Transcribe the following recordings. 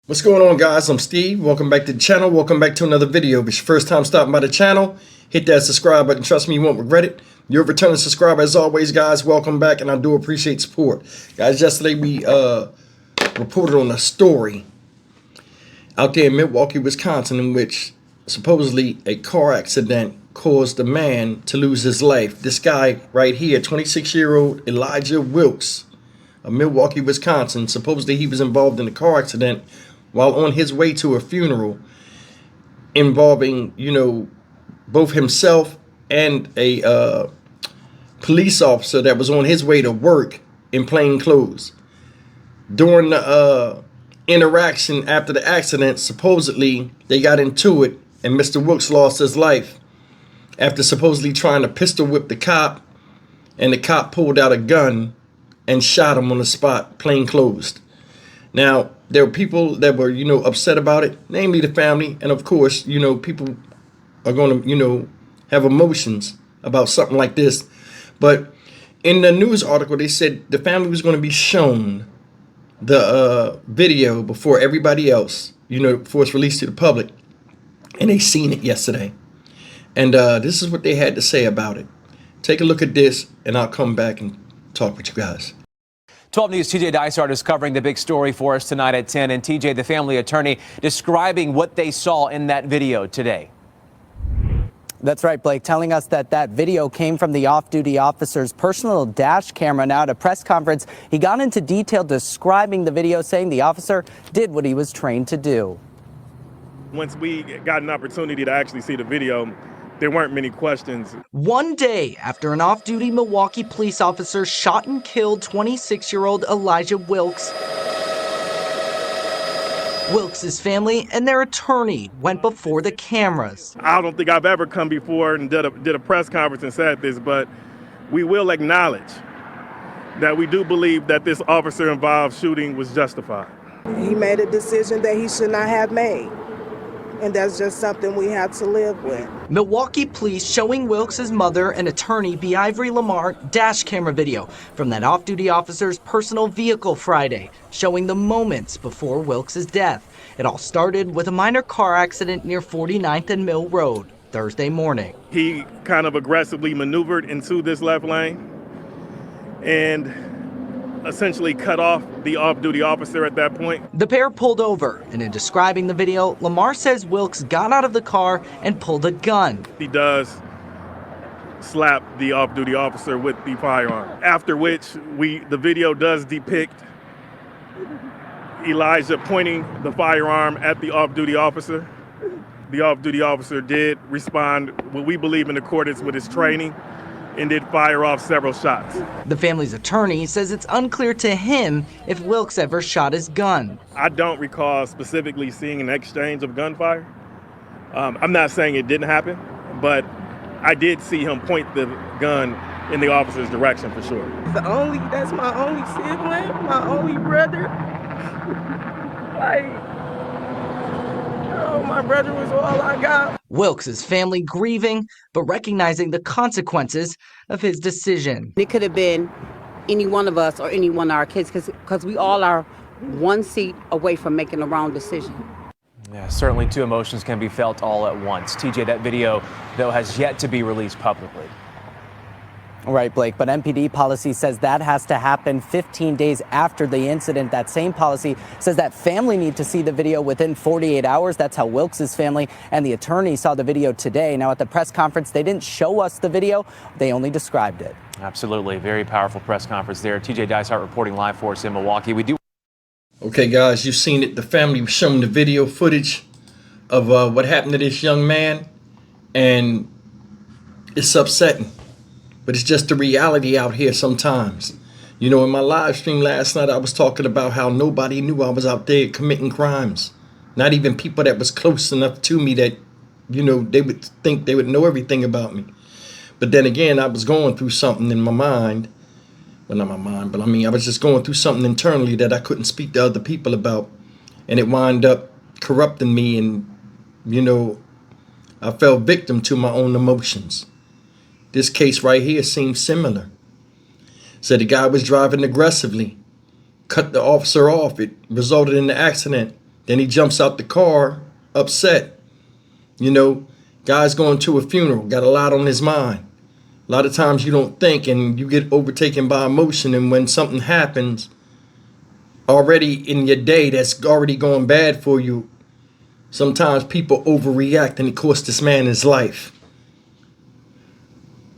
What's going on, guys? I'm Steve. Welcome back to the channel. Welcome back to another video. If it's your first time stopping by the channel, hit that subscribe button. Trust me, you won't regret it. You're a returning subscriber as always, guys. Welcome back, and I do appreciate support. Guys, yesterday we reported on a story out there in Milwaukee, Wisconsin, in which supposedly a car accident caused a man to lose his life. This guy right here, 26-year-old Elijah Wilkes of Milwaukee, Wisconsin, supposedly he was involved in a car accident while on his way to a funeral involving, both himself and a police officer that was on his way to work in plain clothes. During the interaction after the accident, supposedly they got into it and Mr. Wilkes lost his life after supposedly trying to pistol whip the cop, and the cop pulled out a gun and shot him on the spot, plain clothes. Now, there were people that were, upset about it, namely the family. And of course, people are going to, have emotions about something like this. But in the news article, they said the family was going to be shown the video before everybody else, before it's released to the public. And they seen it yesterday. And this is what they had to say about it. Take a look at this, and I'll come back and talk with you guys. 12 News' TJ Dysart is covering the big story for us tonight at 10. And TJ, the family attorney, describing what they saw in that video today. That's right, Blake, telling us that video came from the off-duty officer's personal dash camera. Now, at a press conference, he got into detail describing the video, saying the officer did what he was trained to do. Once we got an opportunity to actually see the video, there weren't many questions. One day after an off-duty Milwaukee police officer shot and killed 26-year-old Elijah Wilkes, Wilkes' family and their attorney went before the cameras. I don't think I've ever come before and did a press conference and said this, but we will acknowledge that we do believe that this officer-involved shooting was justified. He made a decision that he should not have made. And that's just something we have to live with. Milwaukee police showing Wilkes' mother and attorney B. Ivory Lamar dash camera video from that off-duty officer's personal vehicle Friday, showing the moments before Wilkes' death. It all started with a minor car accident near 49th and Mill Road Thursday morning. He kind of aggressively maneuvered into this left lane and essentially cut off the off-duty officer at that point. The pair pulled over, and in describing the video, Lamar says Wilkes got out of the car and pulled a gun. He does slap the off-duty officer with the firearm, after which the video does depict Elijah pointing the firearm at the off-duty officer. The off-duty officer did respond, what we believe, in accordance with his training, and did fire off several shots. The family's attorney says it's unclear to him if Wilkes ever shot his gun. I don't recall specifically seeing an exchange of gunfire. I'm not saying it didn't happen, but I did see him point the gun in the officer's direction for sure. That's my only sibling, my only brother. My brother was all I got. Wilkes' family grieving, but recognizing the consequences of his decision. It could have been any one of us or any one of our kids, because we all are one seat away from making the wrong decision. Yeah, certainly two emotions can be felt all at once. TJ, that video, though, has yet to be released publicly. Right, Blake, but MPD policy says that has to happen 15 days after the incident. That same policy says that family need to see the video within 48 hours. That's how Wilkes' family and the attorney saw the video today. Now, at the press conference, they didn't show us the video. They only described it. Absolutely. Very powerful press conference there. TJ Dysart reporting live for us in Milwaukee. Okay, guys, you've seen it. The family was showing the video footage of what happened to this young man, and it's upsetting. But it's just the reality out here sometimes. In my live stream last night, I was talking about how nobody knew I was out there committing crimes. Not even people that was close enough to me that, they would think they would know everything about me. But then again, I was going through something in my mind. Well, not my mind, but I was just going through something internally that I couldn't speak to other people about. And it wound up corrupting me, and, I fell victim to my own emotions. This case right here seems similar. Said the guy was driving aggressively, cut the officer off. It resulted in the accident. Then he jumps out the car upset. You know, guy's going to a funeral, got a lot on his mind. A lot of times you don't think and you get overtaken by emotion, and when something happens already in your day that's already going bad for you, sometimes people overreact and it cost this man his life.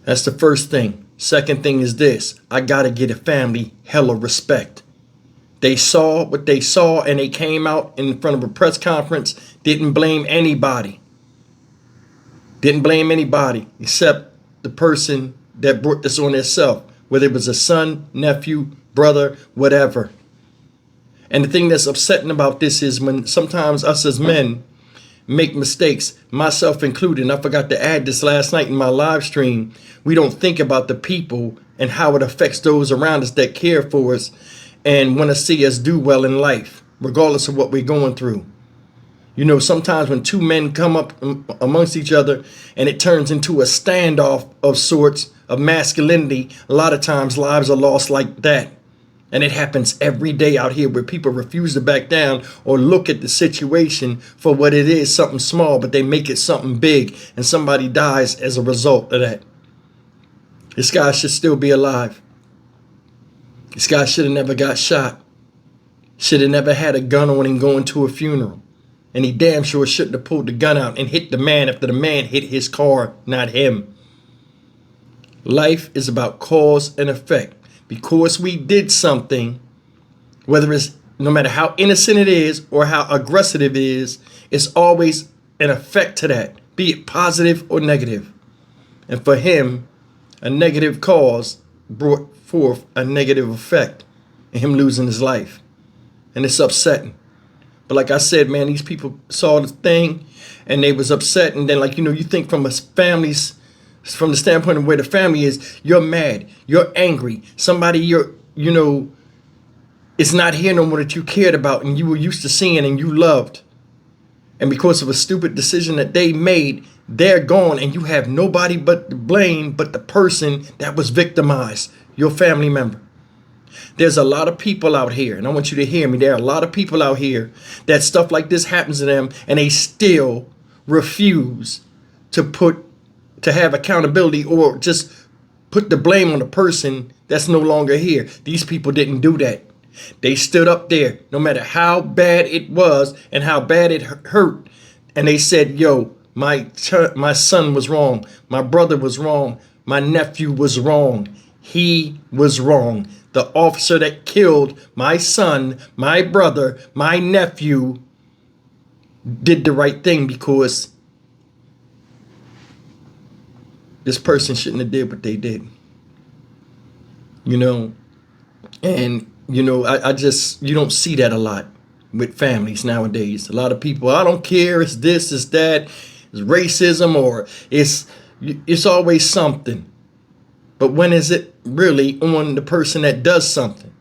That's the first thing. Second thing is this: I gotta get a family hella respect. They saw what they saw and they came out in front of a press conference, didn't blame anybody. Didn't blame anybody except the person that brought this on itself, whether it was a son, nephew, brother, whatever. And the thing that's upsetting about this is when sometimes us as men make mistakes, myself included, and I forgot to add this last night in my live stream, we don't think about the people and how it affects those around us that care for us and want to see us do well in life, regardless of what we're going through. You know, sometimes when two men come up amongst each other and it turns into a standoff of sorts of masculinity, a lot of times lives are lost like that. And it happens every day out here where people refuse to back down or look at the situation for what it is, something small, but they make it something big and somebody dies as a result of that. This guy should still be alive. This guy should have never got shot. Should have never had a gun on him going to a funeral. And he damn sure shouldn't have pulled the gun out and hit the man after the man hit his car, not him. Life is about cause and effect. Because we did something, whether it's no matter how innocent it is or how aggressive it is, it's always an effect to that, be it positive or negative. And for him, a negative cause brought forth a negative effect in him losing his life. And it's upsetting. But like I said, man, these people saw the thing and they was upset. And then, like, you know, you think from a family's, from the standpoint of where the family is, you're mad, you're angry. Somebody is not here no more that you cared about and you were used to seeing and you loved. And because of a stupid decision that they made, they're gone and you have nobody but to blame but the person that was victimized, your family member. There's a lot of people out here, and I want you to hear me, there are a lot of people out here that stuff like this happens to them and they still refuse to have accountability or just put the blame on the person that's no longer here. These people didn't do that. They stood up there no matter how bad it was and how bad it hurt. And they said, yo, my son was wrong. My brother was wrong. My nephew was wrong. He was wrong. The officer that killed my son, my brother, my nephew did the right thing because this person shouldn't have did what they did. You know, and, you know, I just, you don't see that a lot with families nowadays. A lot of people, I don't care, it's this, it's that, it's racism, or it's always something. But when is it really on the person that does something?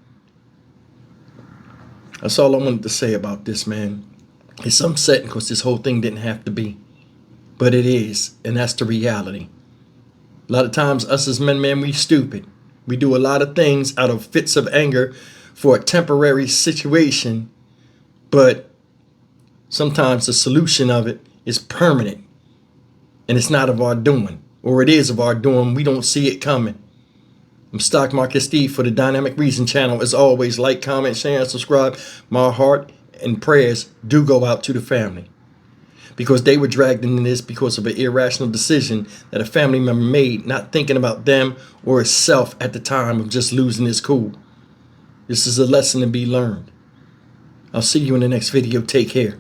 That's all I wanted to say about this, man. It's upsetting because this whole thing didn't have to be. But it is, and that's the reality. A lot of times, us as men, man, we stupid. We do a lot of things out of fits of anger for a temporary situation. But sometimes the solution of it is permanent. And it's not of our doing. Or it is of our doing. We don't see it coming. I'm Stock Market Steve for the Dynamic Reason channel. As always, like, comment, share, and subscribe. My heart and prayers do go out to the family. Because they were dragged into this because of an irrational decision that a family member made, not thinking about them or himself at the time of just losing his cool. This is a lesson to be learned. I'll see you in the next video. Take care.